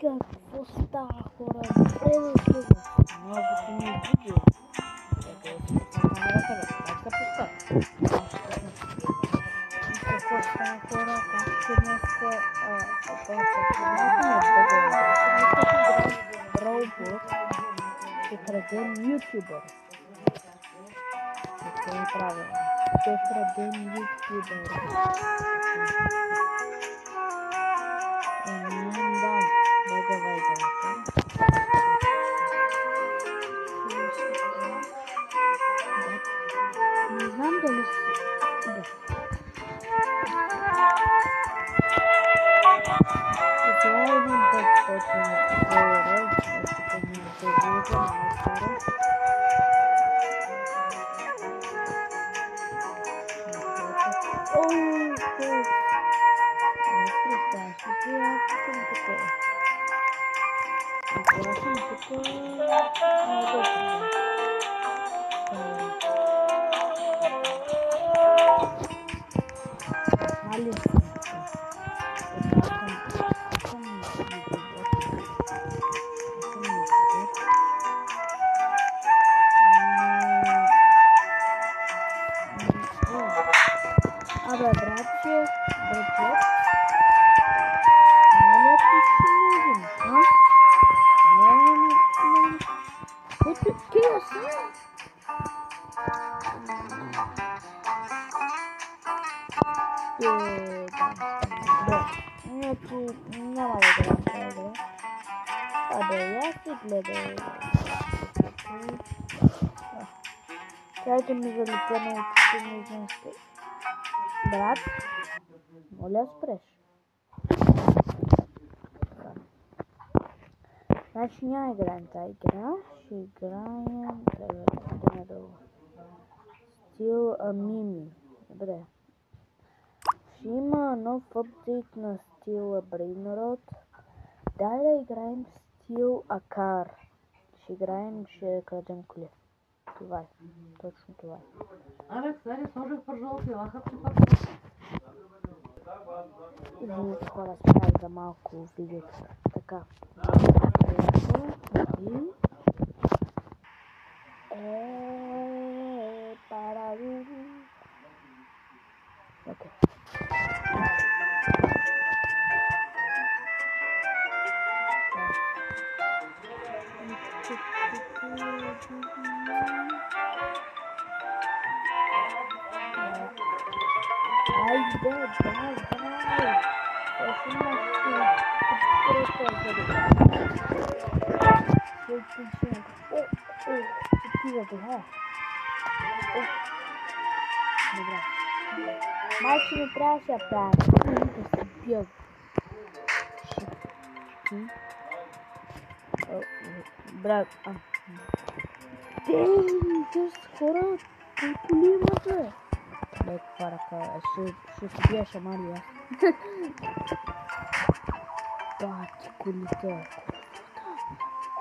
Какво става, хора? Добре дошли в новото ми видео. Ето си пусна камерата, бе. Как се пуска? Какво става, хора? Как ще днеска? Робот ще крадем ютубър. Какво е правилно? Ще крадем ютубър. Да, бегава играта. Не знам дали си... Да. Това е един 500 долара. Ако ми се вижда най-скоро. Абе, братче, моля ти си нужен, а? Кия си? Значи, няма да гледам тази игра. Абе, я си гледай. Чайте ми залепя на очите ми женски. Брат, моля спреш. Значи няма играем тази игра, ще играем... Да не долу. Стил Мими. Добре. Ще има нов апдейт на стила Brainrot. Дай да играем стил Акар. Ще играем, ще крадем коли. Това е. Точно това е. Алекс, дай сложих пържолки, лахат си Извините, хора, спрях за малко видеото. Така. И... параду. Окей. Айде, давай. Добре. Майче не трябваше да правя. Да се бил. Брат, Дей, хора, колко ли имате? Бе, каква ръка, ще си бия шамари, аз. Бати, колите.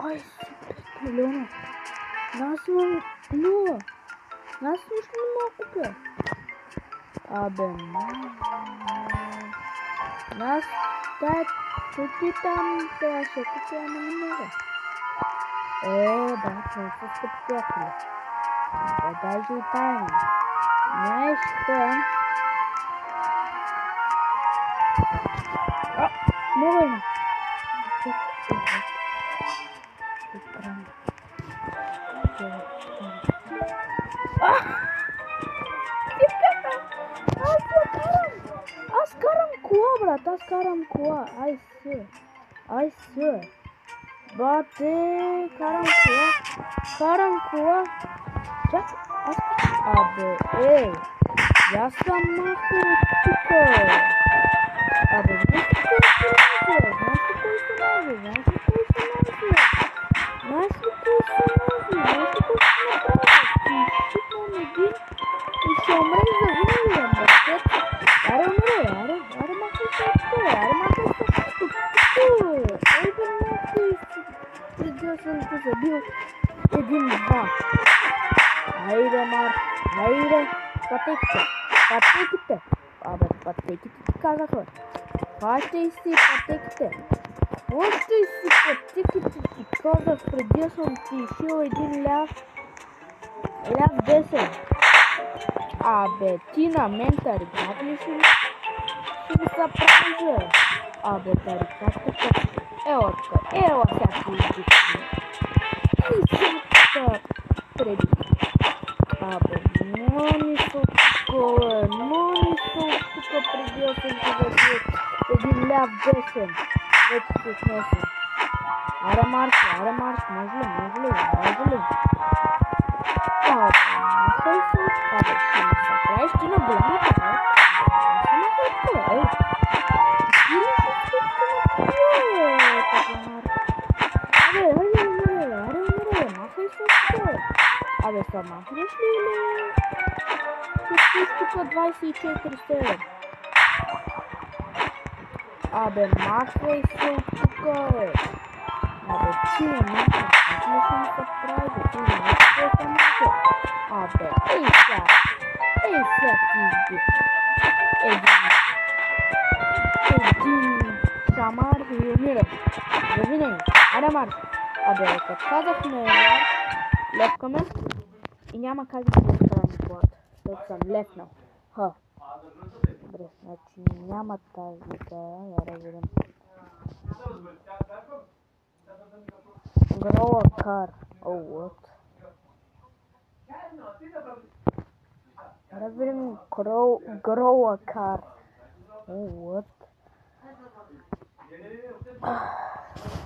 Ай, супер, милиона. Нас имам нула. Нас нищо не мога купя. Абе, нас, ти там трябваше купя, ама не мога. Брат, не са скъпи приятели. Даже и тайна. Знаеш какво? Мога има. Аз карам кола, брат. Аз карам кола. Ай се. Бате, карам кола. Чак, абе, я съм махал от тука. Абе, знаеш ли кой се нази? Шипнам един и ще умреш за винаги, брат. Аре, махай се от тука. Преди съм те забил 1-2. Хайде, пътеките. Абе, пътеките ти казаха. Хващай си пътеките. Още си пътиките ти казах, преди съм ти изшил 1 ляв. Ляв 10. Абе, ти на мен тарикат ли ще ми се прави? Абе, тарикат така. Ела така, ела всяки издихи. И всяката преди. Абе, мони са тука, мони са тука преди да съм ти забил 1 ляв 10. Вече се снесе. Аре марш, може ли? Абе, махай се. Абе, ще ми се правиш ти на голямата, бе. Не се махай, ей. Ти ли ще се Аре, махай се тука. Абе, са махнеш ли или? Ще си тука 24/7. Абе, махай се от тука, бе. Абе, ти не махай, аз не ще ми се прави, ти не махай се махай. Абе, ей сега ти избих. Един шамар и умира. Завинаги, аре марш. Абе, като казахме марш, лепкаме и няма как да се изправим колата, защото съм лепнал. Добре, значи няма тази идея, я да видим. Grow a car. Oh, what? Да видим grow a car. Oh, what?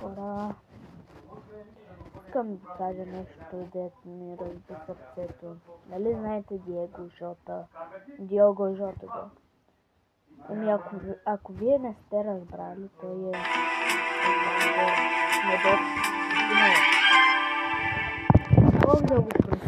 Сега искам да кажа нещо, дето ми разби сърцето. Нали знаете Диего Жота, да? Ами ако вие не сте разбрали, той е недот. Бог да го прости.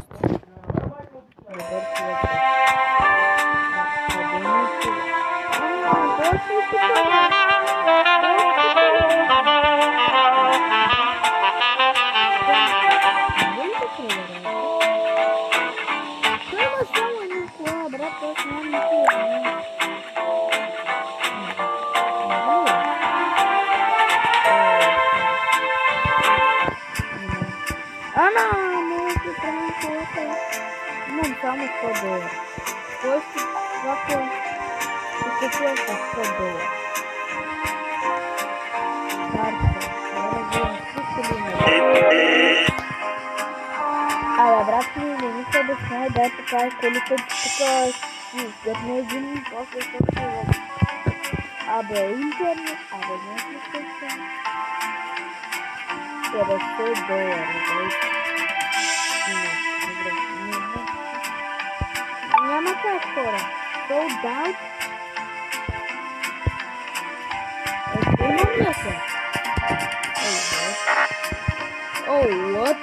Имам само $100. Тоест, това ще купя с $100. Абе, брат ми, не мисля да знае, дай така колите тук си изгърне един после също. Абе, интернет, не си също. $50, няма как хора. Sold out. Имам ли се? Oh, what?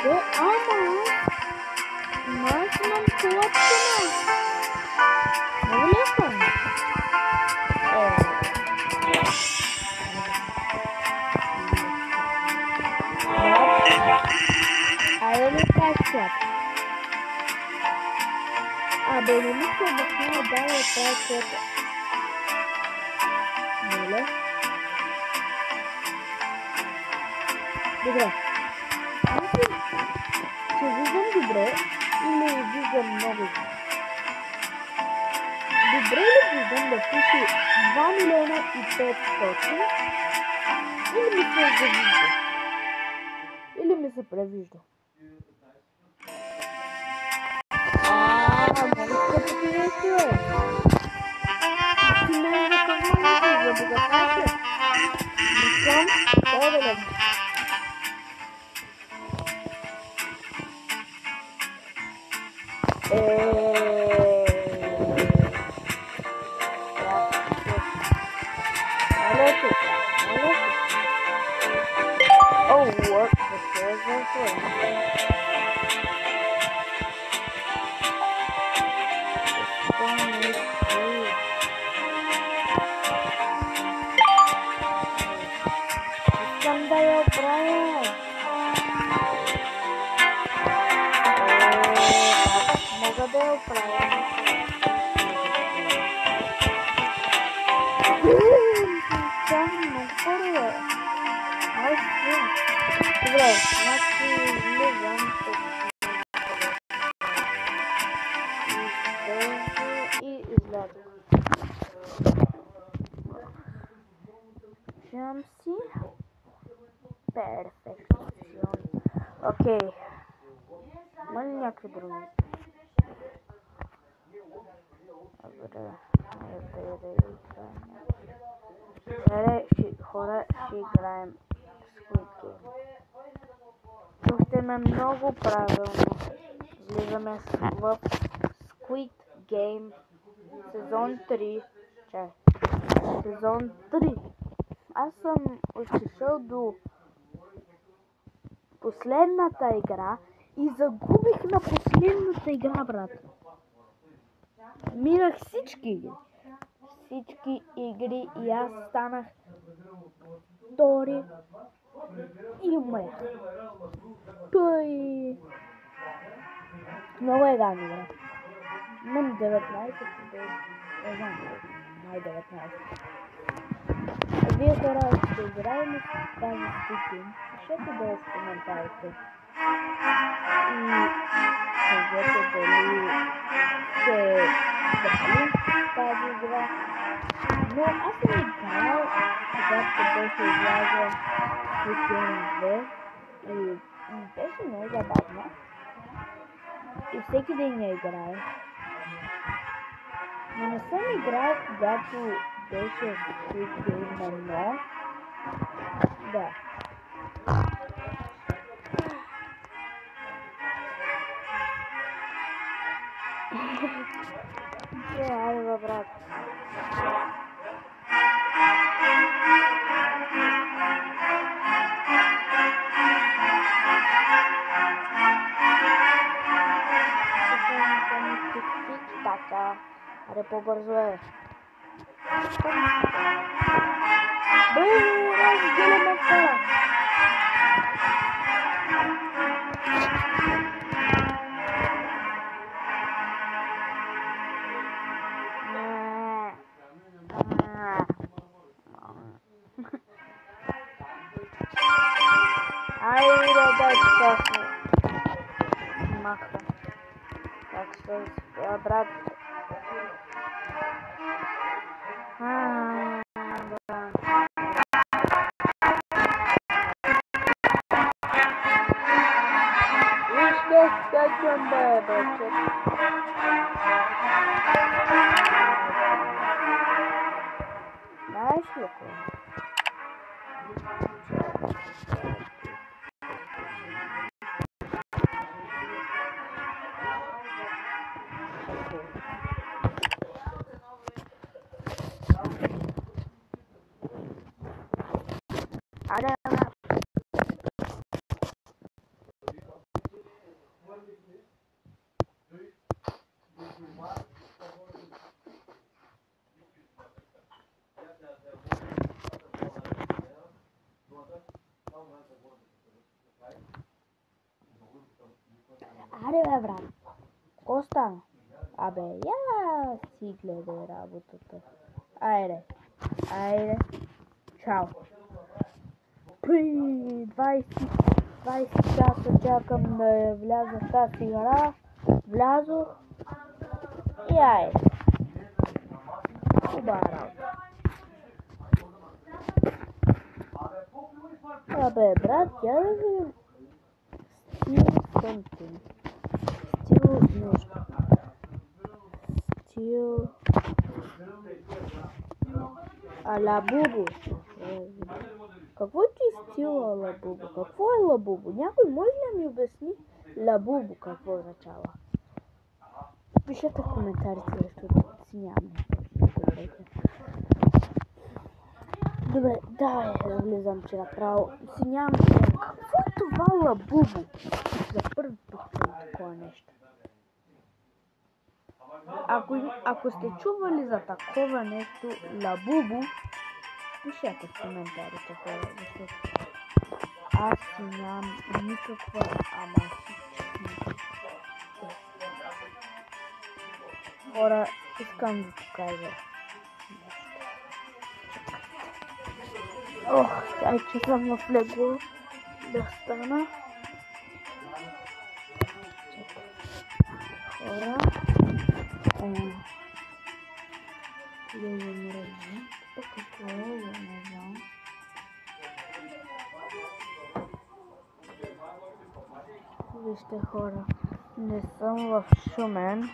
Де, аз имам колапсена. Много ли съм? Айде ли качат? Абе, не мисля да сме дали тази света. Моля? Добре. Мисля, че виждам добре или виждам много добре? Добре ли виждам да пише 2,500,000 или ми се завижда? Или ми се превижда? Много скъпо ти нещо е. Ти ме за какво за богатация? Не съм, да гледам. Oh, what the hell is that? Странно, хора. Айде. Добре, значи влизам и излязох. Вземам си. Перфекцион. Окей. Има ли някакви други? Добре. Хора, ще играем Squid Game. Слушайте много правилно. Влизаме в Squid Game сезон 3. Сезон 3. Аз съм отишъл до последната игра и загубих на последната игра, брат. Минах всички игри и аз станах втори и умрях. Той много е гадно, брат. Имам 19 не знам, май 19. Вие хора ще играем с тази Squid Game. Пишете долу в коментарите. И кажете дали сте дали тази игра. Но аз съм играл, когато беше излязла Squid Game 2 и беше много забавна. И всеки ден я играе. Но не съм играл, когато беше Squid Game 1. Да. Айде бе, брат. Така. Аре по-бързо е. Разделяме това. Айде да чакаме. Маха. Так что, брат. Вижте, скачам бе, братчет. Знаеш ли кой? Ada Аре, брат. Коста. Абе, я си гледай работата. Айде. Чао. При 20 часа чакам да вляза в тази игра. Влязох. И айде. Хубава работа. Абе, брат, я да видим. Стил нещо. Стил... Лабубу. Какво ти стил лабубу? Какво е лабубу? Някой може ли ми обясни лабубу какво означава? Пишете в коментарите, защото си нямам. Добре, давай да влизам, че направо си нямам. Какво е това лабубу? За първи път такова нещо. Ако сте чували за такова нещо лабубу, пишете в коментарите, хора, защото аз си нямам никаква, хора, искам да покажа нещо. Ох, чай, че съм в легло да стана. Хора. Какво е, не знам. Вижте, хора, не съм в Шумен.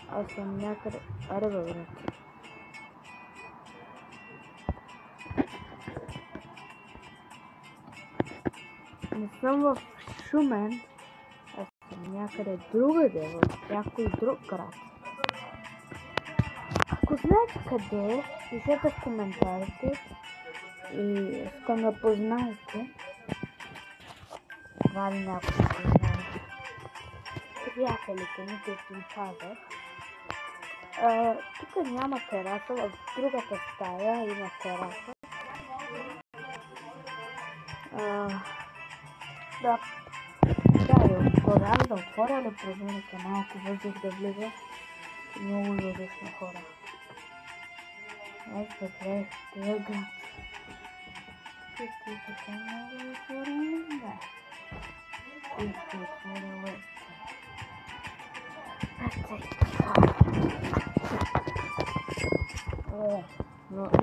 Аз съм някъде... Аре бе, брат. Не съм в Шумен. Аз съм някъде другаде, в някой друг град. Ако знаете къде, пишете в коментарите и искам да познаете. Вали някой да познае. Приятелите ми, които им казах. Тук няма тераса, в другата стая има тераса. Да, да отворя ли прозорите, малко въздух да влиза. Много въздушно, хора. Аз добре, това град. Ти така много отворим, да. И ще отворя лъжите.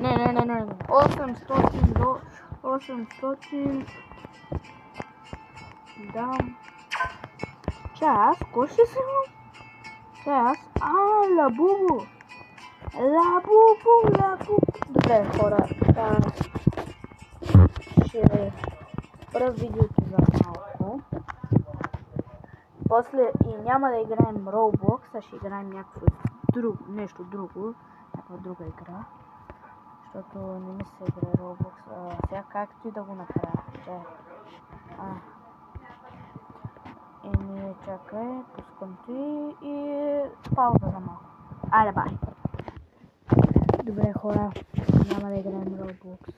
Не. 800 до 800. Дам. Час, кой ще се му? Час. Лабубу. Добре, хора. Ще спра видеото за малко. После и няма да играем Roblox, а ще играем нещо друго. Някаква друга игра. Защото не ми се играе Roblox. Сега както и да го направя. Еми, чакай, пускам ти и пауза за малко. Айде, бай! Добре, хора, няма да играем Roblox.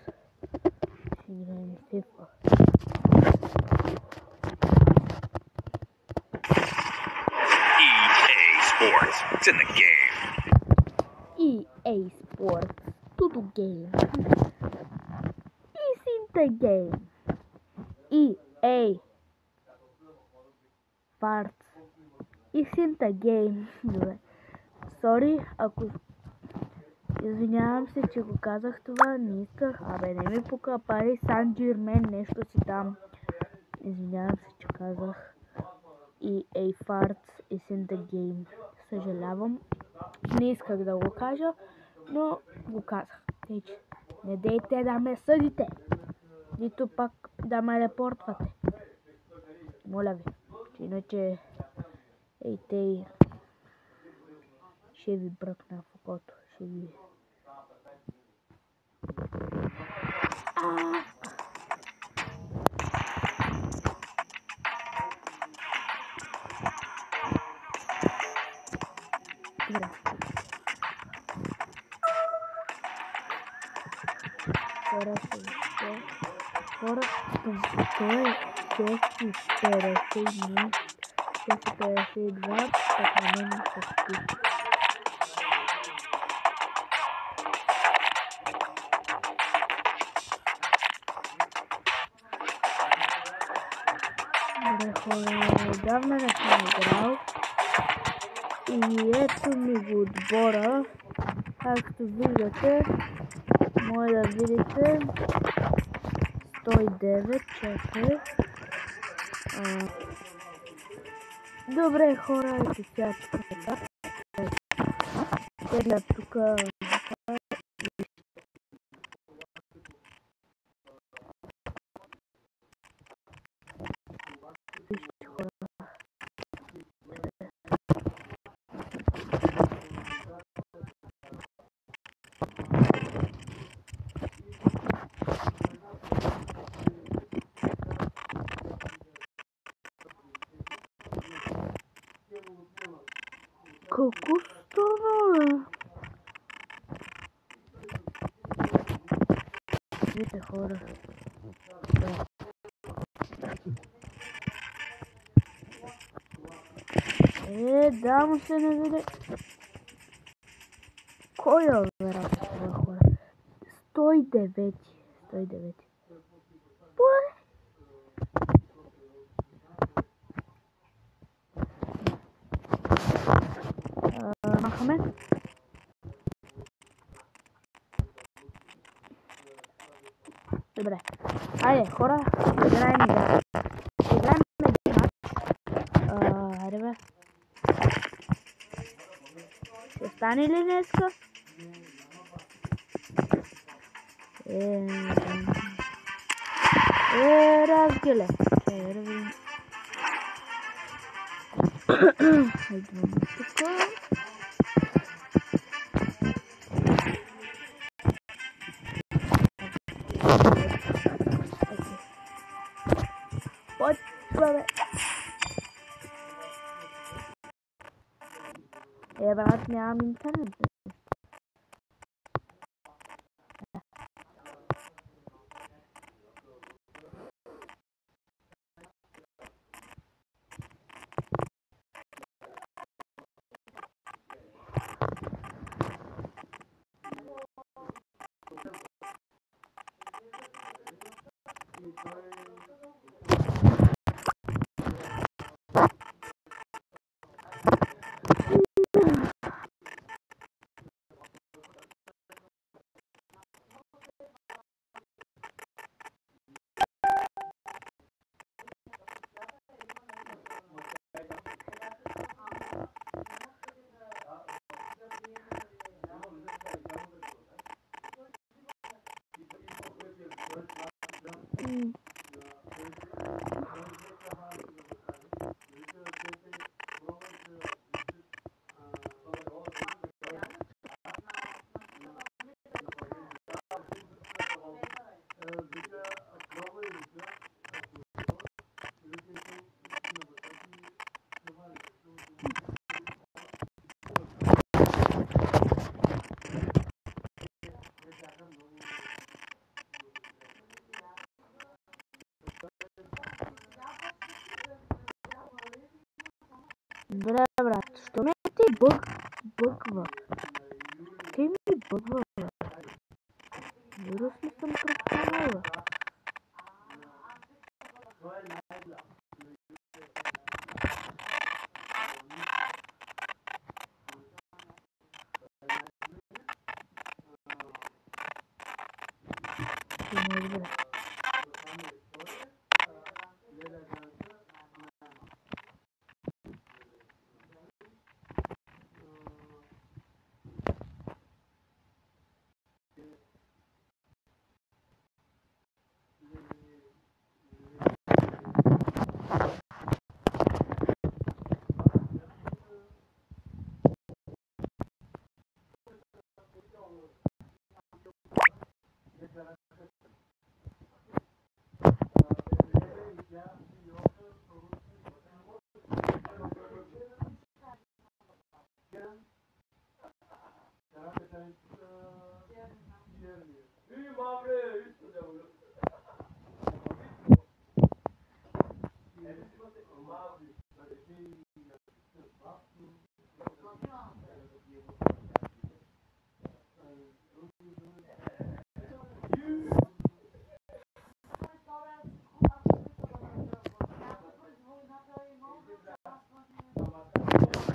Ще играем FIFA. EA Sports, it's in the game. EA Sports, tudo game. It's in the game. EA Sports, it's in the game. Добре. Sorry, ако... Извинявам се, че го казах това, не исках. Не ми пука пари, Сан Джермен, нещо си там. Извинявам се, че казах. EA Sports is in the game. Съжалявам. Не исках да го кажа, но го казах. Не дейте да ме съдите. Нито пак да ме репортвате. Моля ви. Иначе тей ще ви бръкна в окото. Ще ви... Хора, това е 651, 652, така не ми се спи. Добре, хора, отдавна не съм играл и ето ми го отбора, както виждате, може да видите 109, чакай. Добре, хора, ето сега сега тука. Какво стана? Вижте, хора. Да му се не види. Кой е вероятно, хора? 109. 109. Поле. Махаме. Добре. Айде, хора, играем игра. Играем един мач. Айде бе. Ще стане ли днеска? Разгеле. Чай, да видим. Идваме тука. Почва, бе. Брат, нямам интернет. Добре, брат, що ме ти бъгва? Ти ми бъгва, бе. Вирус ли съм пропадал, бе?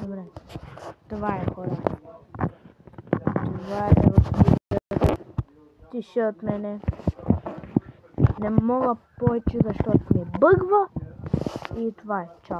Добре. Това е, хора. Това е тише от мене. Не мога повече, защото ми бъгва. И това е. Чао.